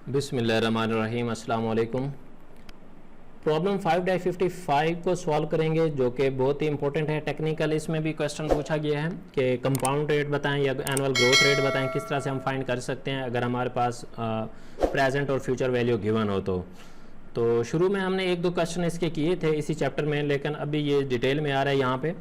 बिस्मिल्लाहिर्रहमानिर्रहीम, अस्सलाम वालेकुम। प्रॉब्लम 5-55 को सॉल्व करेंगे, जो कि बहुत ही इंपॉर्टेंट है टेक्निकल। इसमें भी क्वेश्चन पूछा गया है कि कंपाउंड रेट बताएं या एनुअल ग्रोथ रेट बताएं, किस तरह से हम फाइंड कर सकते हैं अगर हमारे पास प्रेजेंट और फ्यूचर वैल्यू गिवन हो। तो शुरू में हमने 1-2 क्वेश्चन इसके किए थे इसी चैप्टर में, लेकिन अभी ये डिटेल में आ रहा है यहाँ पे।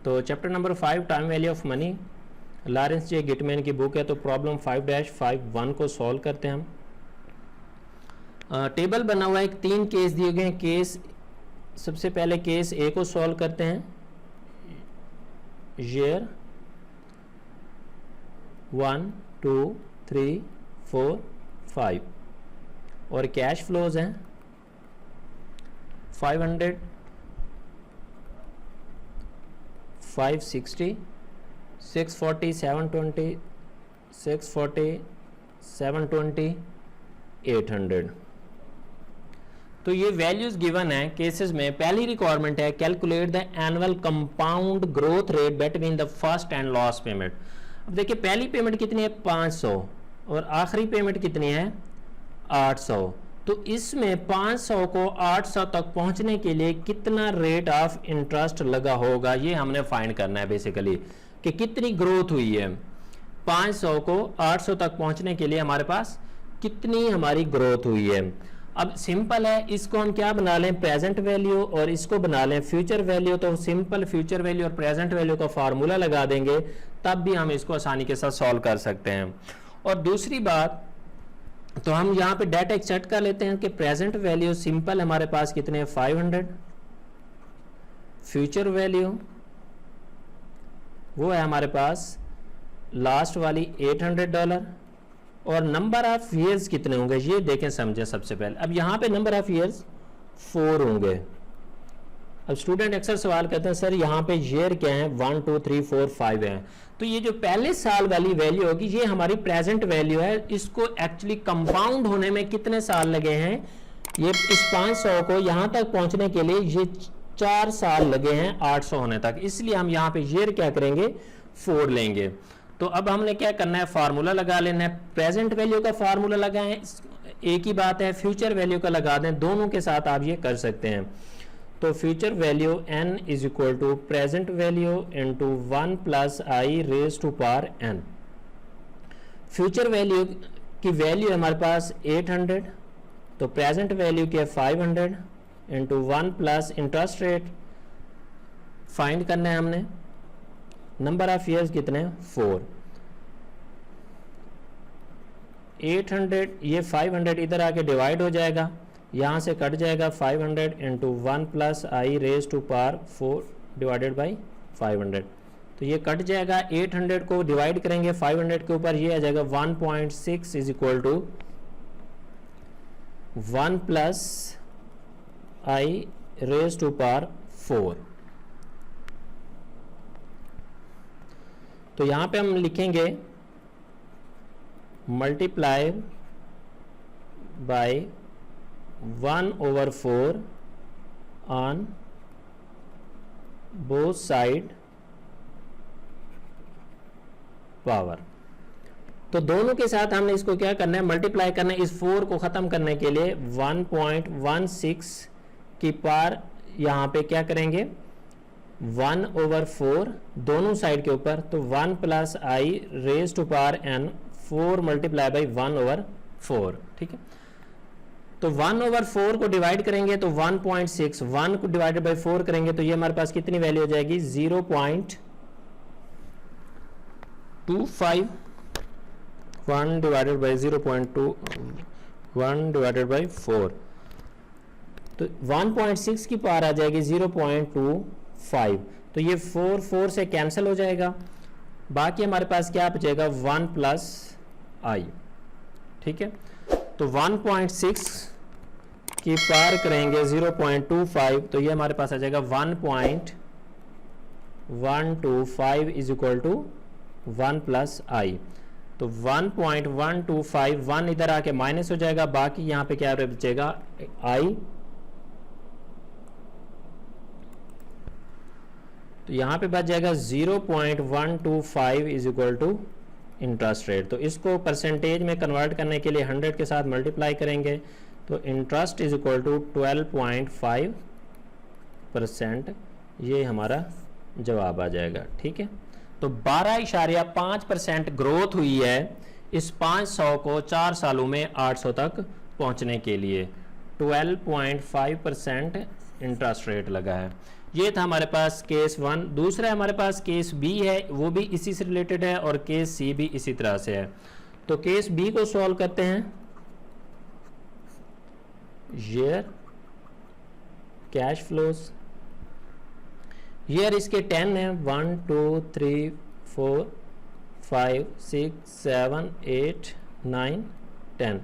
तो chapter number 5 time value of money, Lawrence J Gitman की बुक है। तो प्रॉब्लम 5-51 को सॉल्व करते हैं हम। टेबल बना हुआ है, 3 केस दिए गए हैं। केस सबसे पहले केस ए को सॉल्व करते हैं। ईयर 1, 2, 3, 4, 5 और कैश फ्लोज हैं 500, 560, 640, 720, 640, 720, 800। तो ये वैल्यूज गिवन है केसेस में। पहली रिक्वायरमेंट है calculate the annual compound growth rate between the first and last payment. अब देखिए पहली पेमेंट कितनी है 500 और आखिरी पेमेंट कितनी है 800। तो इसमें 500 को 800 तक पहुंचने के लिए कितना रेट ऑफ इंटरेस्ट लगा होगा, ये हमने फाइंड करना है बेसिकली, कि कितनी ग्रोथ हुई है। 500 को 800 तक पहुंचने के लिए हमारे पास कितनी हमारी ग्रोथ हुई है। अब सिंपल है, इसको हम क्या बना लें प्रेजेंट वैल्यू और इसको बना लें फ्यूचर वैल्यू। तो सिंपल फ्यूचर वैल्यू और प्रेजेंट वैल्यू का फार्मूला लगा देंगे, तब भी हम इसको आसानी के साथ सॉल्व कर सकते हैं। और दूसरी बात, तो हम यहाँ पे डाटा एक्सट्रैक्ट कर लेते हैं कि प्रेजेंट वैल्यू सिंपल हमारे पास कितने 500, फ्यूचर वैल्यू वो है हमारे पास लास्ट वाली $800 और नंबर ऑफ ईयर्स कितने होंगे ये देखें समझें सबसे पहले। अब यहाँ पे नंबर ऑफ ईयर्स 4 होंगे। अब स्टूडेंट अक्सर सवाल करते हैं सर यहाँ पे ईयर क्या है 1, 2, 3, 4, 5 है। तो ये जो पहले साल वाली वैल्यू होगी ये हमारी प्रेजेंट वैल्यू है। इसको एक्चुअली कंपाउंड होने में कितने साल लगे हैं, ये इस 500 को यहाँ तक पहुँचने के लिए ये 4 साल लगे हैं 800 होने तक। इसलिए हम यहाँ पे ईयर क्या करेंगे 4 लेंगे। तो अब हमने क्या करना है फार्मूला लगा लेना है। प्रेजेंट वैल्यू का फार्मूला लगाएं, एक ही बात है, फ्यूचर वैल्यू का लगा दें, दोनों के साथ आप ये कर सकते हैं। तो future value n is equal to present value into 1 plus i raise to power n। Future value की वैल्यू हमारे पास 800, तो प्रेजेंट वैल्यू की है 500 into 1 plus interest rate find करना है हमने। नंबर ऑफ ईयर्स कितने 4, 800 ये 500 इधर आके डिवाइड हो जाएगा, यहाँ से कट जाएगा 500 into 1 plus i raise to power 4 divided by 500। तो ये कट जाएगा, 800 को डिवाइड करेंगे 500 के ऊपर, ये आ जाएगा 1.6 is equal to 1 plus i raise to power 4। तो यहाँ पे हम लिखेंगे multiply by 1/4 on both side power. तो दोनों के साथ हमने इसको क्या करना है मल्टीप्लाई करना है। इस 4 को ख़त्म करने के लिए 1.16 की पावर यहाँ पे क्या करेंगे 1/4 दोनों साइड के ऊपर, तो 1 plus i raise to power n 4 multiply by 1/4। ठीक है, तो 1/4 को डिवाइड करेंगे तो 1.6, 1 को डिवाइडेड बाई 4 करेंगे तो ये हमारे पास कितनी वैल्यू हो जाएगी 0.25, 1 डिवाइडेड बाई 0.2, 1 डिवाइडेड बाई 4, तो 1.6 की पावर आ जाएगी 0.25। तो ये 4 से कैंसिल हो जाएगा, बाकी हमारे पास क्या बचेगा 1 प्लस आई। ठीक है, तो 1.6 की पावर करेंगे 0.25, तो ये हमारे पास आ जाएगा 1.125 is equal to 1 plus i. तो 1.125, 1 इधर आके माइनस हो जाएगा, बाकी यहाँ पे क्या बचेगा आई तो यहाँ पे बच जाएगा 0.125 is equal to interest rate. तो इसको परसेंटेज में कन्वर्ट करने के लिए 100 के साथ मल्टीप्लाई करेंगे तो इंटरेस्ट इज इक्वल टू 12.5%, ये हमारा जवाब आ जाएगा। ठीक है, तो 12.5% ग्रोथ हुई है इस 500 को 4 सालों में 800 तक पहुंचने के लिए। 12.5% इंटरेस्ट रेट लगा है। ये था हमारे पास केस 1। दूसरा हमारे पास केस बी है, वो भी इसी से रिलेटेड है और केस सी भी इसी तरह से है। तो केस बी को सॉल्व करते हैं। year कैश फ्लोज, year इसके 10 है, 1 2 3 4 5 6 7 8 9 10।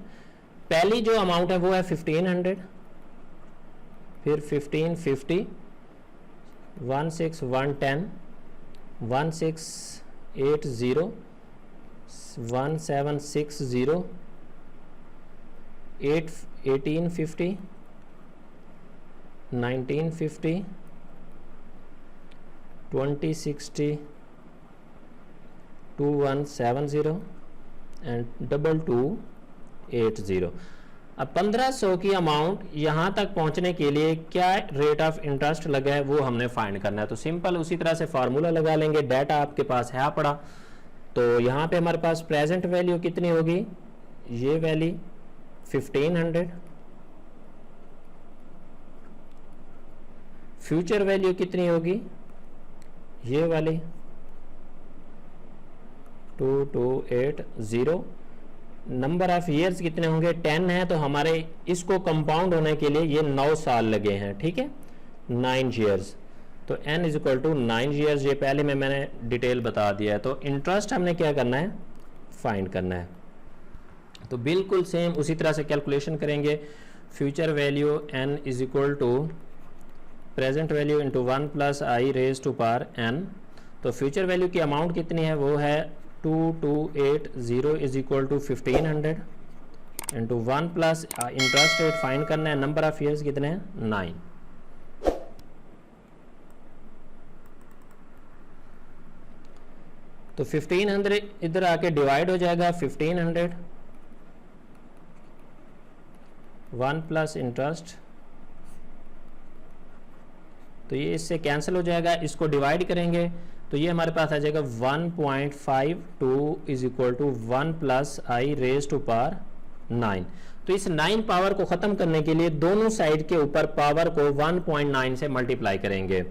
पहली जो अमाउंट है वो है 1500, फिर 1550, 16110, 1680, 1760, 1850, 1950, 2060, 2170 एंड 2280। अब 1500 की अमाउंट यहाँ तक पहुँचने के लिए क्या रेट ऑफ इंटरेस्ट लगा है वो हमने फाइंड करना है। तो सिंपल उसी तरह से फार्मूला लगा लेंगे, डाटा आपके पास है पड़ा। तो यहाँ पे हमारे पास प्रेजेंट वैल्यू कितनी होगी, ये वैल्यू 1500, फ्यूचर वैल्यू कितनी होगी, ये वाली 2280। नंबर ऑफ ईयर्स कितने होंगे, 10 है, तो हमारे इसको कंपाउंड होने के लिए ये 9 साल लगे हैं। ठीक है, 9 ईयर्स। तो n is equal to 9 years, ये पहले में मैंने डिटेल बता दिया है। तो इंटरेस्ट हमने क्या करना है, फाइंड करना है। तो बिल्कुल सेम उसी तरह से कैलकुलेशन करेंगे। Future value n is equal to present value into 1 plus i raise to power n। तो फ्यूचर वैल्यू की अमाउंट कितनी है, वो है 2280 is equal to 1500 into 1 plus interest rate find करना है। नंबर ऑफ ईयर्स कितने हैं, 9। तो 1500 इधर आके डिवाइड हो जाएगा, 1500 1 प्लस इंटरेस्ट, तो ये इससे कैंसिल हो जाएगा। इसको डिवाइड करेंगे तो ये हमारे पास आ जाएगा 1.52 is equal to 1 plus i raise to power 9। तो इस 9 पावर को ख़त्म करने के लिए दोनों साइड के ऊपर पावर को 1.9 से मल्टीप्लाई करेंगे।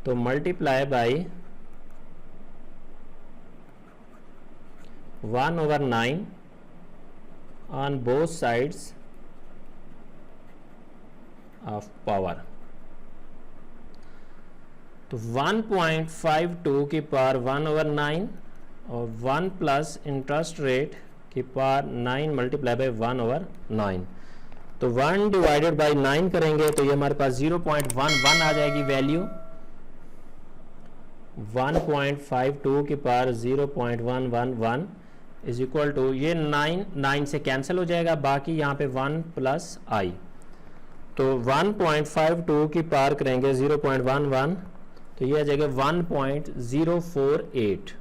तो multiply by 1/9 on both sides of power. तो 1.52 की पावर 1/9 और 1 प्लस इंटरेस्ट रेट की पावर 9 मल्टीप्लाई बाई 1/9। तो 1 डिवाइडेड बाई 9 करेंगे तो ये हमारे पास 0.11 आ जाएगी वैल्यू। 1.52 की पावर 0.111 इज इक्वल टू, ये 9 से कैंसिल हो जाएगा, बाकी यहाँ पे 1 प्लस आई। तो 1.52 की पावर करेंगे 0.11, तो ये आ जाएगा 1.048।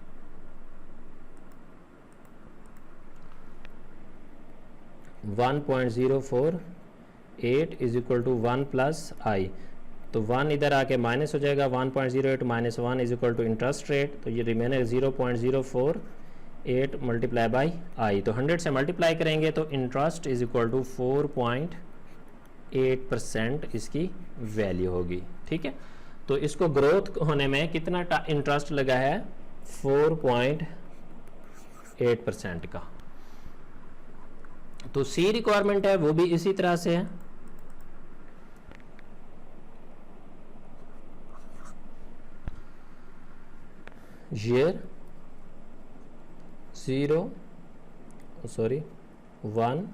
1.048 is equal to 1 plus i. तो 1 इधर आके माइनस हो जाएगा, 1.08 minus 1 is equal to interest rate. तो ये रिमेनर 0.048 मल्टीप्लाई बाई आई। तो 100 से मल्टीप्लाई करेंगे तो इंटरेस्ट इज इक्वल टू 4.8% इसकी वैल्यू होगी। ठीक है, तो इसको ग्रोथ होने में कितना इंटरेस्ट लगा है, 4.8% का। तो सी रिक्वायरमेंट है वो भी इसी तरह से है। year 1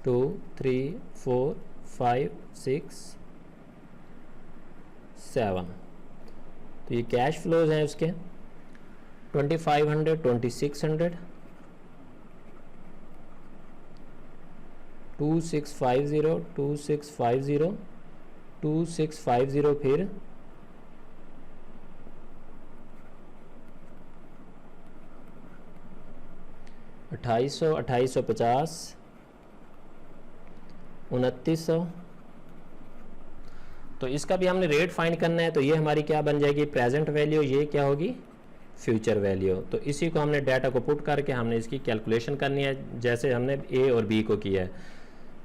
2 3 4 5 6 7। तो ये कैश फ्लोज हैं उसके 2500 2600 2650 2650 2650 फिर 2800, 2850, 2900। तो इसका भी हमने रेट फाइंड करना है। तो ये हमारी क्या बन जाएगी, प्रेजेंट वैल्यू, ये क्या होगी, फ्यूचर वैल्यू। तो इसी को हमने डाटा को पुट करके हमने इसकी कैलकुलेशन करनी है, जैसे हमने ए और बी को किया है।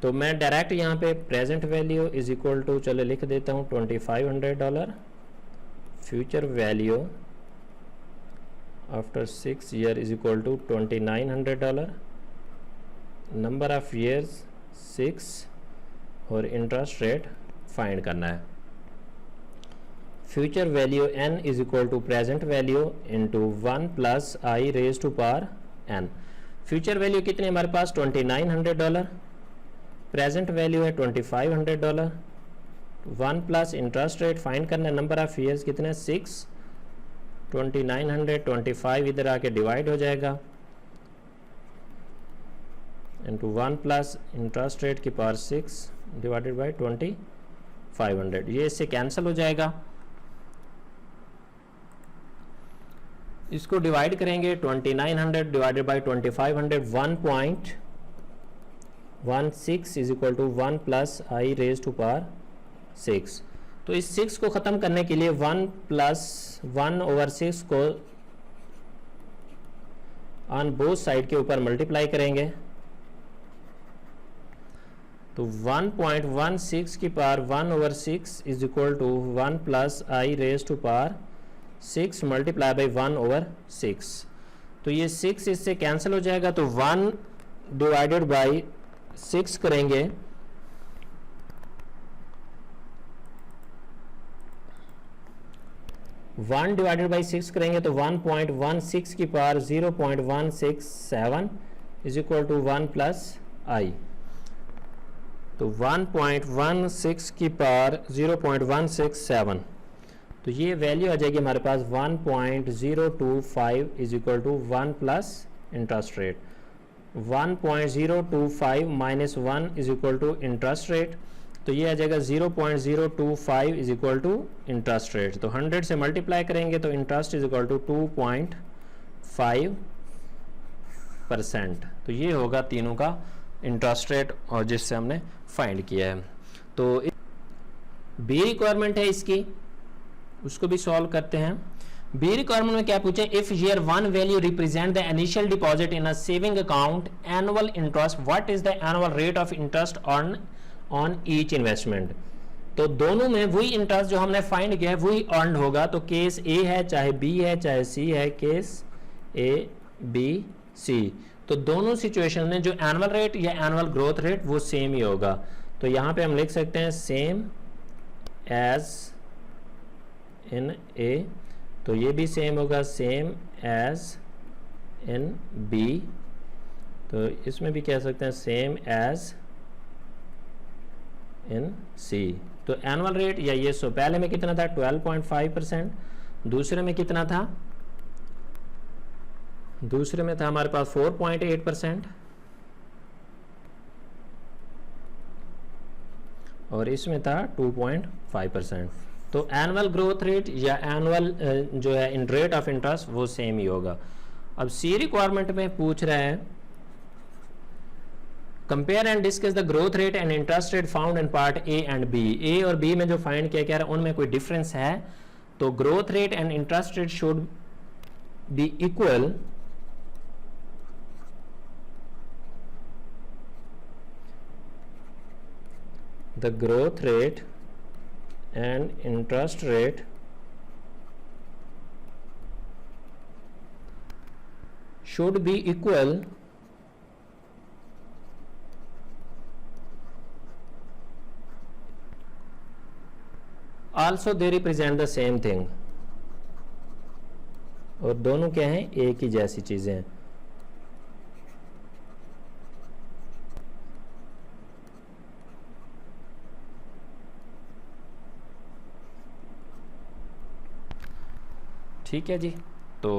तो मैं डायरेक्ट यहाँ पे present value is equal to, चलो लिख देता हूँ, $2500, future value after 6 year is equal to $2900, number of years 6 और इंटरेस्ट रेट फाइंड करना है। Future value n is equal to present value into 1 plus i raise to power n। Future value कितने हमारे पास, $2900, present value है $2500, 1 plus interest rate find करना है, number of years कितने, 6, 2900, 25 इधर आके डिवाइड हो जाएगा इंटू 1 प्लस इंटरेस्ट रेट की पावर 6 डिवाइडेड बाई 2500, ये इससे कैंसिल हो जाएगा। इसको डिवाइड करेंगे, 2900 divided by 2500, 1.16 is equal to 1 plus i raise to power 6। तो इस 6 को ख़त्म करने के लिए 1 प्लस 1/6 को ऑन बोथ साइड के ऊपर मल्टीप्लाई करेंगे। तो 1.16 की power 1/6 is equal to 1 plus i raise to power 6 multiply by 1/6। तो ये 6 इससे कैंसिल हो जाएगा, तो 1 डिवाइडेड बाई 6 करेंगे, वन डिवाइडेड बाई 6 करेंगे तो 1.16 की power 0.167 is equal to 1 plus i. तो 1.16 की पावर 0.167, तो ये वैल्यू आ जाएगी हमारे पास 1.025 is equal to 1 plus interest rate. 1.025 minus 1 is equal to interest rate, तो ये आ जाएगा 0.025 is equal to interest rate. तो 100 से मल्टीप्लाई करेंगे तो इंटरेस्ट इज इक्वल टू 2.5%। तो ये होगा तीनों का इंटरेस्ट रेट और जिससे हमने फाइंड किया है। तो बी रिक्वायरमेंट है इसकी, उसको भी सॉल्व करते हैं। बी रिक्वायरमेंट में क्या पूछे, if year 1 value represent the initial deposit in a saving account annual interest, what is the annual rate of interest on each investment. तो दोनों में वही इंटरेस्ट जो हमने फाइंड किया है वही अर्न होगा। तो केस ए है चाहे बी है चाहे सी है, केस ए बी सी, तो दोनों सिचुएशन में जो एनुअल रेट या एनुअल ग्रोथ रेट वो सेम ही होगा। तो यहाँ पे हम लिख सकते हैं सेम एज इन ए, तो ये भी सेम होगा सेम एज इन बी, तो इसमें भी कह सकते हैं सेम एज इन सी। तो एनुअल रेट या ये सो पहले में कितना था 12.5%, दूसरे में कितना था, दूसरे में था हमारे पास 4.8% और इसमें था 2.5%। तो एनुअल ग्रोथ रेट या एनुअल जो है इन रेट ऑफ इंटरेस्ट वो सेम ही होगा। अब सी रिक्वायरमेंट में पूछ रहा है compare and discuss the growth rate and interest rate found in part A and B. A और बी में जो फाइंड किया गया उनमें कोई डिफरेंस है, तो growth rate and interest rate should be equal the growth rate and interest rate should be equal also they represent the same thing, और दोनों क्या हैं, एक ही जैसी चीजें हैं। ठीक है जी, तो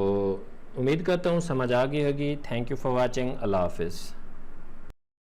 उम्मीद करता हूँ समझ आ गई होगी। Thank you for watching. अल्लाह हाफिज़।